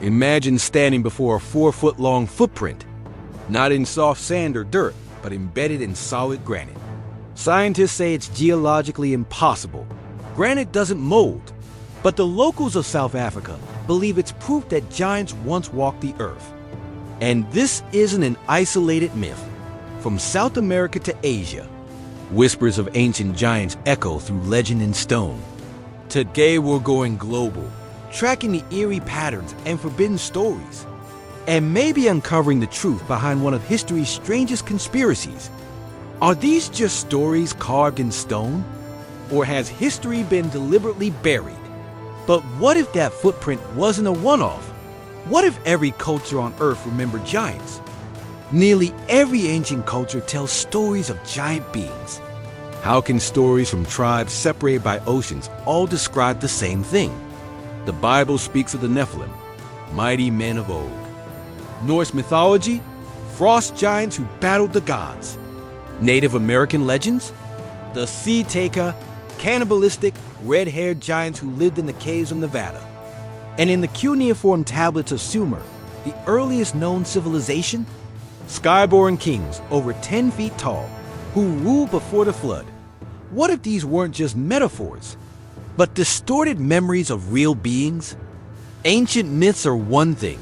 Imagine standing before a 4-foot-long footprint, not in soft sand or dirt, but embedded in solid granite. Scientists say it's geologically impossible. Granite doesn't mold, but the locals of South Africa believe it's proof that giants once walked the earth. And this isn't an isolated myth. From South America to Asia, whispers of ancient giants echo through legend and stone. Today we're going global, tracking the eerie patterns and forbidden stories, and maybe uncovering the truth behind one of history's strangest conspiracies. Are these just stories carved in stone? Or has history been deliberately buried? But what if that footprint wasn't a one-off? What if every culture on Earth remembered giants? Nearly every ancient culture tells stories of giant beings. How can stories from tribes separated by oceans all describe the same thing? The Bible speaks of the Nephilim, mighty men of old. Norse mythology, frost giants who battled the gods. Native American legends, the Sea Taker, cannibalistic, red-haired giants who lived in the caves of Nevada. And in the cuneiform tablets of Sumer, the earliest known civilization, skyborn kings over 10 feet tall who ruled before the flood. What if these weren't just metaphors, but distorted memories of real beings? Ancient myths are one thing,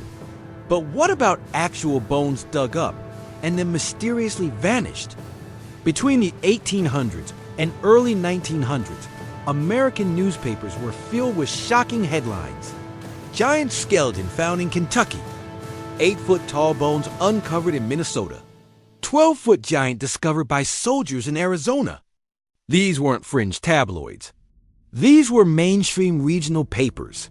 but what about actual bones dug up and then mysteriously vanished? Between the 1800s and early 1900s, American newspapers were filled with shocking headlines. Giant skeleton found in Kentucky. 8-foot-tall bones uncovered in Minnesota. 12-foot giant discovered by soldiers in Arizona. These weren't fringe tabloids. These were mainstream regional papers.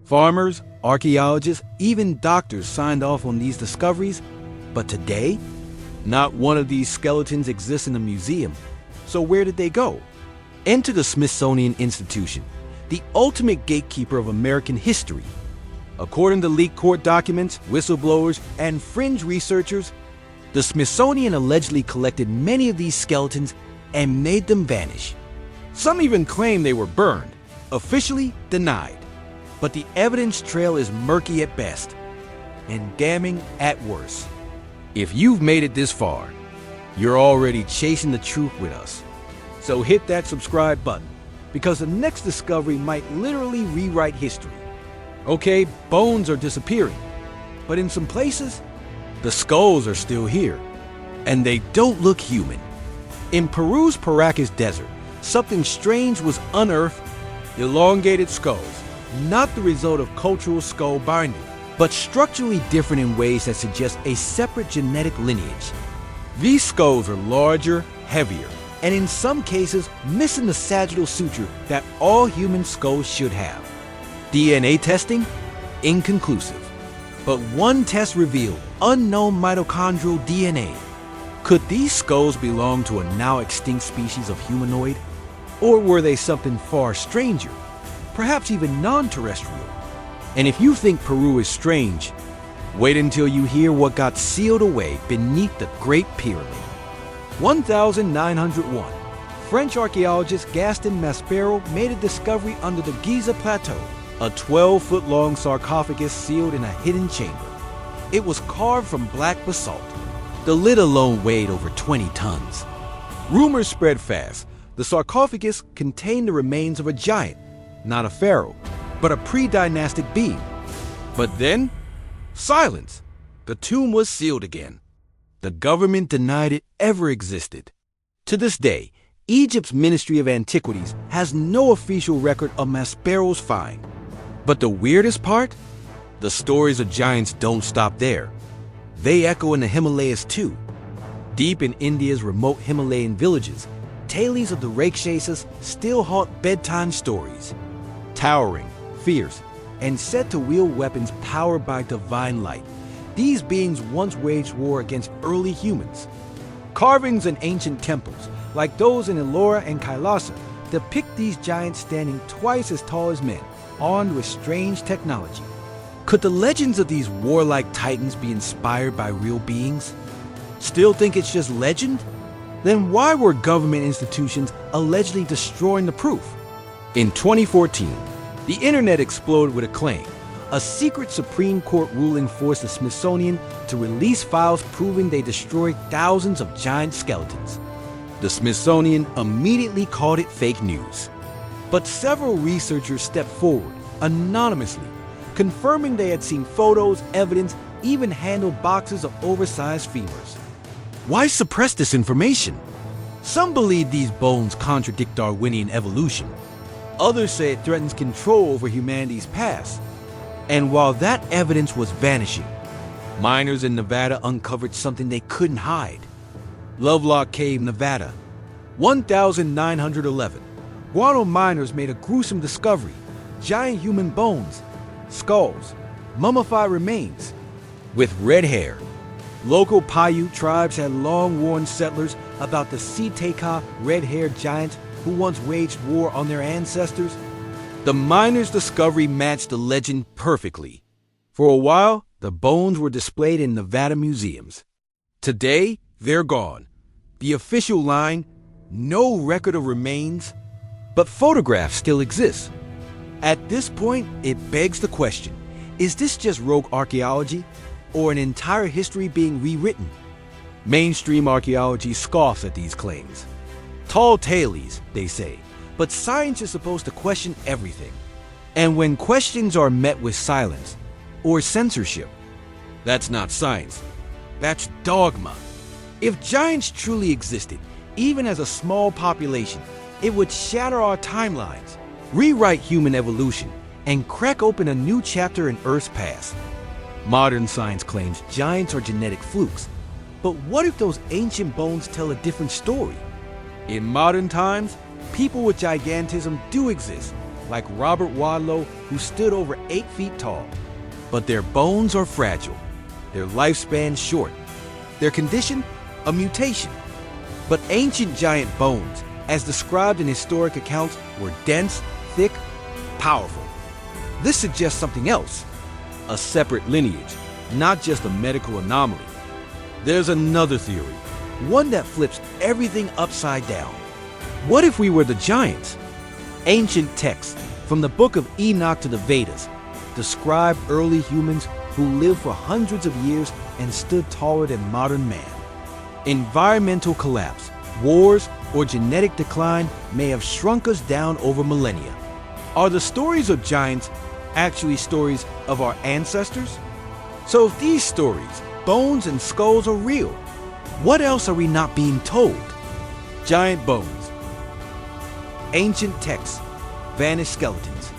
Farmers, archaeologists, even doctors signed off on these discoveries. But today, not one of these skeletons exists in a museum. So where did they go? Enter the Smithsonian Institution, the ultimate gatekeeper of American history. According to leaked court documents, whistleblowers, and fringe researchers, the Smithsonian allegedly collected many of these skeletons and made them vanish. Some even claim they were burned, officially denied. But the evidence trail is murky at best and damning at worst. If you've made it this far, you're already chasing the truth with us. So hit that subscribe button, because the next discovery might literally rewrite history. Okay, bones are disappearing, but in some places, the skulls are still here, and they don't look human. In Peru's Paracas Desert, something strange was unearthed: elongated skulls, not the result of cultural skull binding, but structurally different in ways that suggest a separate genetic lineage. These skulls are larger, heavier, and in some cases missing the sagittal suture that all human skulls should have. DNA testing? Inconclusive. But one test revealed unknown mitochondrial DNA. Could these skulls belong to a now extinct species of humanoid? Or were they something far stranger, perhaps even non-terrestrial? And if you think Peru is strange, wait until you hear what got sealed away beneath the Great Pyramid. 1901, French archaeologist Gaston Maspero made a discovery under the Giza Plateau, a 12-foot-long sarcophagus sealed in a hidden chamber. It was carved from black basalt. The lid alone weighed over 20 tons. Rumors spread fast. The sarcophagus contained the remains of a giant, not a pharaoh, but a pre-dynastic being. But then, silence. The tomb was sealed again. The government denied it ever existed. To this day, Egypt's Ministry of Antiquities has no official record of Maspero's find. But the weirdest part? The stories of giants don't stop there. They echo in the Himalayas too. Deep in India's remote Himalayan villages, tales of the Rakshasas still haunt bedtime stories. Towering, fierce, and said to wield weapons powered by divine light, these beings once waged war against early humans. Carvings in ancient temples, like those in Ellora and Kailasa, depict these giants standing twice as tall as men, armed with strange technology. Could the legends of these warlike titans be inspired by real beings? Still think it's just legend? Then why were government institutions allegedly destroying the proof? In 2014, the internet exploded with a claim. A secret Supreme Court ruling forced the Smithsonian to release files proving they destroyed thousands of giant skeletons. The Smithsonian immediately called it fake news. But several researchers stepped forward, anonymously, confirming they had seen photos, evidence, even handled boxes of oversized femurs. Why suppress this information? Some believe these bones contradict Darwinian evolution. Others say it threatens control over humanity's past. And while that evidence was vanishing, miners in Nevada uncovered something they couldn't hide. Lovelock Cave, Nevada, 1911. Guano miners made a gruesome discovery: giant human bones, skulls, mummified remains, with red hair. Local Paiute tribes had long warned settlers about the Siteka red-haired giants who once waged war on their ancestors. The miners' discovery matched the legend perfectly. For a while, the bones were displayed in Nevada museums. Today, they're gone. The official line, no record of remains, but photographs still exist. At this point, it begs the question, is this just rogue archaeology, or an entire history being rewritten? Mainstream archaeology scoffs at these claims. Tall tales, they say, but science is supposed to question everything. And when questions are met with silence or censorship, that's not science, that's dogma. If giants truly existed, even as a small population, it would shatter our timelines, rewrite human evolution, and crack open a new chapter in Earth's past. Modern science claims giants are genetic flukes, but what if those ancient bones tell a different story? In modern times, people with gigantism do exist, like Robert Wadlow, who stood over 8 feet tall. But their bones are fragile, their lifespan short, their condition a mutation. But ancient giant bones, as described in historic accounts, were dense, thick, powerful. This suggests something else, a separate lineage, not just a medical anomaly. There's another theory, one that flips everything upside down. What if we were the giants? Ancient texts, from the Book of Enoch to the Vedas, describe early humans who lived for hundreds of years and stood taller than modern man. Environmental collapse, wars, or genetic decline may have shrunk us down over millennia. Are the stories of giants actually stories of our ancestors? So if these stories, bones and skulls, are real, what else are we not being told? Giant bones, ancient texts, vanished skeletons,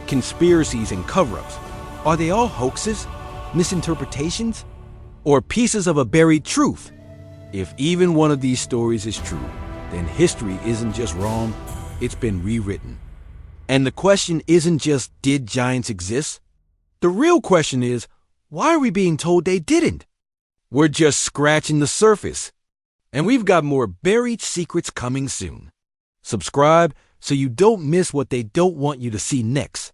conspiracies and cover-ups. Are they all hoaxes, misinterpretations, or pieces of a buried truth? If even one of these stories is true, then history isn't just wrong, it's been rewritten. And the question isn't just, did giants exist? The real question is, why are we being told they didn't? We're just scratching the surface. And we've got more buried secrets coming soon. Subscribe so you don't miss what they don't want you to see next.